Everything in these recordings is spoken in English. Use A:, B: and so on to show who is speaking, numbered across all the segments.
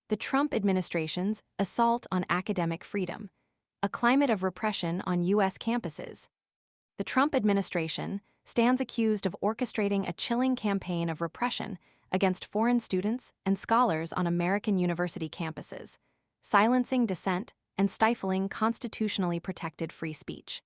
A: The Trump administration's assault on academic freedom, a climate of repression on U.S. campuses. The Trump administration stands accused of orchestrating a chilling campaign of repression against foreign students and scholars on American university campuses, silencing dissent and stifling constitutionally protected free speech.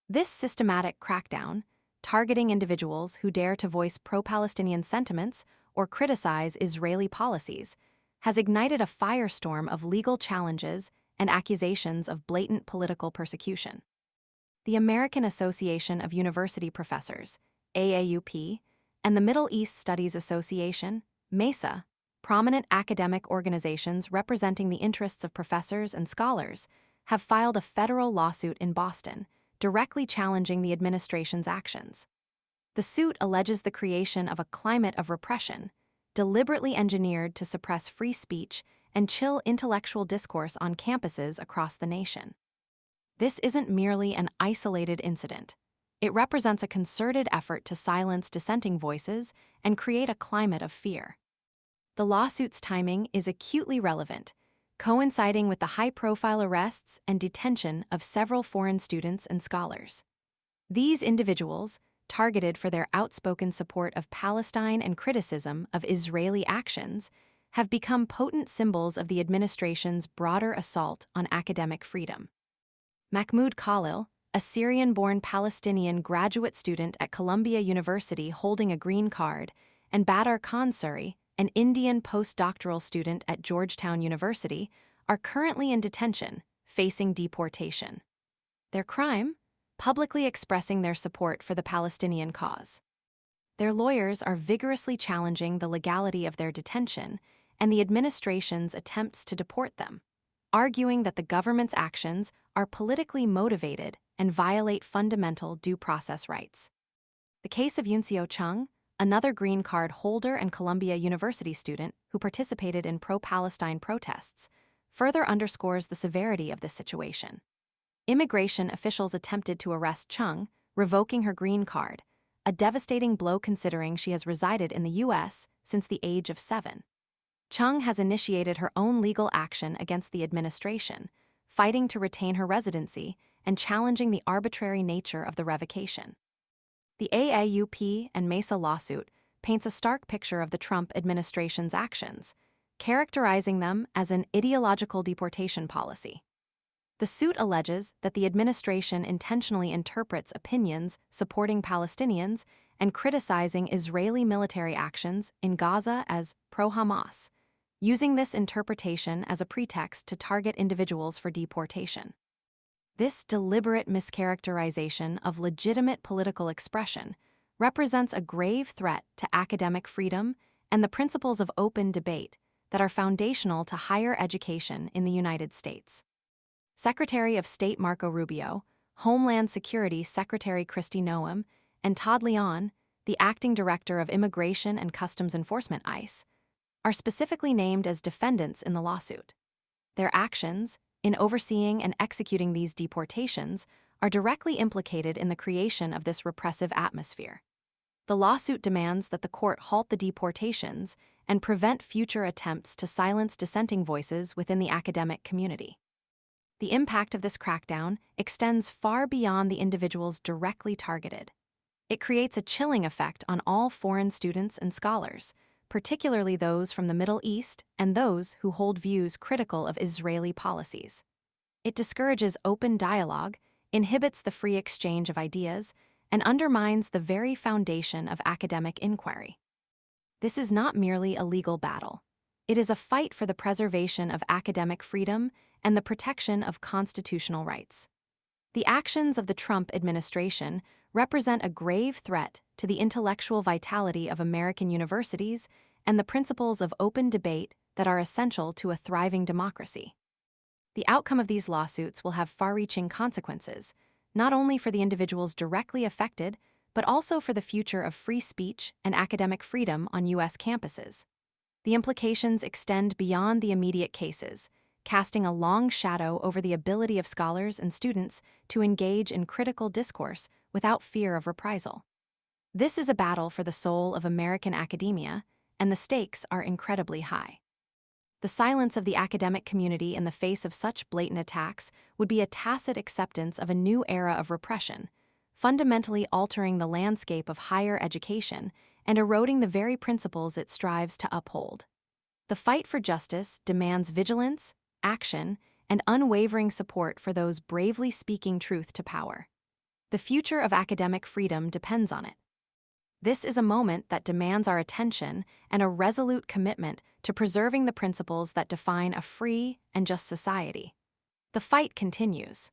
A: This systematic crackdown, targeting individuals who dare to voice pro-Palestinian sentiments or criticize Israeli policies, has ignited a firestorm of legal challenges and accusations of blatant political persecution. The American Association of University Professors, AAUP, and the Middle East Studies Association, MESA, prominent academic organizations representing the interests of professors and scholars, have filed a federal lawsuit in Boston, directly challenging the administration's actions. The suit alleges the creation of a climate of repression, deliberately engineered to suppress free speech and chill intellectual discourse on campuses across the nation. This isn't merely an isolated incident. It represents a concerted effort to silence dissenting voices and create a climate of fear. The lawsuit's timing is acutely relevant, coinciding with the high-profile arrests and detention of several foreign students and scholars. These individuals, targeted for their outspoken support of Palestine and criticism of Israeli actions, have become potent symbols of the administration's broader assault on academic freedom. Mahmoud Khalil, a Syrian-born Palestinian graduate student at Columbia University holding a green card, and Badr Khan Suri, an Indian postdoctoral student at Georgetown University, are currently in detention, facing deportation. Their crime? Publicly expressing their support for the Palestinian cause. Their lawyers are vigorously challenging the legality of their detention and the administration's attempts to deport them, arguing that the government's actions are politically motivated and violate fundamental due process rights. The case of Yunseo Chung, another green card holder and Columbia University student who participated in pro-Palestine protests, further underscores the severity of this situation. Immigration officials attempted to arrest Chung, revoking her green card, a devastating blow considering she has resided in the U.S. since the age of 7. Chung has initiated her own legal action against the administration, fighting to retain her residency and challenging the arbitrary nature of the revocation. The AAUP and MESA lawsuit paints a stark picture of the Trump administration's actions, characterizing them as an ideological deportation policy. The suit alleges that the administration intentionally interprets opinions supporting Palestinians and criticizing Israeli military actions in Gaza as pro-Hamas, using this interpretation as a pretext to target individuals for deportation. This deliberate mischaracterization of legitimate political expression represents a grave threat to academic freedom and the principles of open debate that are foundational to higher education in the United States. Secretary of State Marco Rubio, Homeland Security Secretary Kristi Noem, and Todd Leon, the acting director of Immigration and Customs Enforcement ICE, are specifically named as defendants in the lawsuit. Their actions, in overseeing and executing these deportations, are directly implicated in the creation of this repressive atmosphere. The lawsuit demands that the court halt the deportations and prevent future attempts to silence dissenting voices within the academic community. The impact of this crackdown extends far beyond the individuals directly targeted. It creates a chilling effect on all foreign students and scholars, particularly those from the Middle East and those who hold views critical of Israeli policies. It discourages open dialogue, inhibits the free exchange of ideas, and undermines the very foundation of academic inquiry. This is not merely a legal battle. It is a fight for the preservation of academic freedom and the protection of constitutional rights. The actions of the Trump administration represent a grave threat to the intellectual vitality of American universities and the principles of open debate that are essential to a thriving democracy. The outcome of these lawsuits will have far-reaching consequences, not only for the individuals directly affected, but also for the future of free speech and academic freedom on U.S. campuses. The implications extend beyond the immediate cases, casting a long shadow over the ability of scholars and students to engage in critical discourse without fear of reprisal. This is a battle for the soul of American academia, and the stakes are incredibly high. The silence of the academic community in the face of such blatant attacks would be a tacit acceptance of a new era of repression, fundamentally altering the landscape of higher education and eroding the very principles it strives to uphold. The fight for justice demands vigilance, action, and unwavering support for those bravely speaking truth to power. The future of academic freedom depends on it. This is a moment that demands our attention and a resolute commitment to preserving the principles that define a free and just society. The fight continues.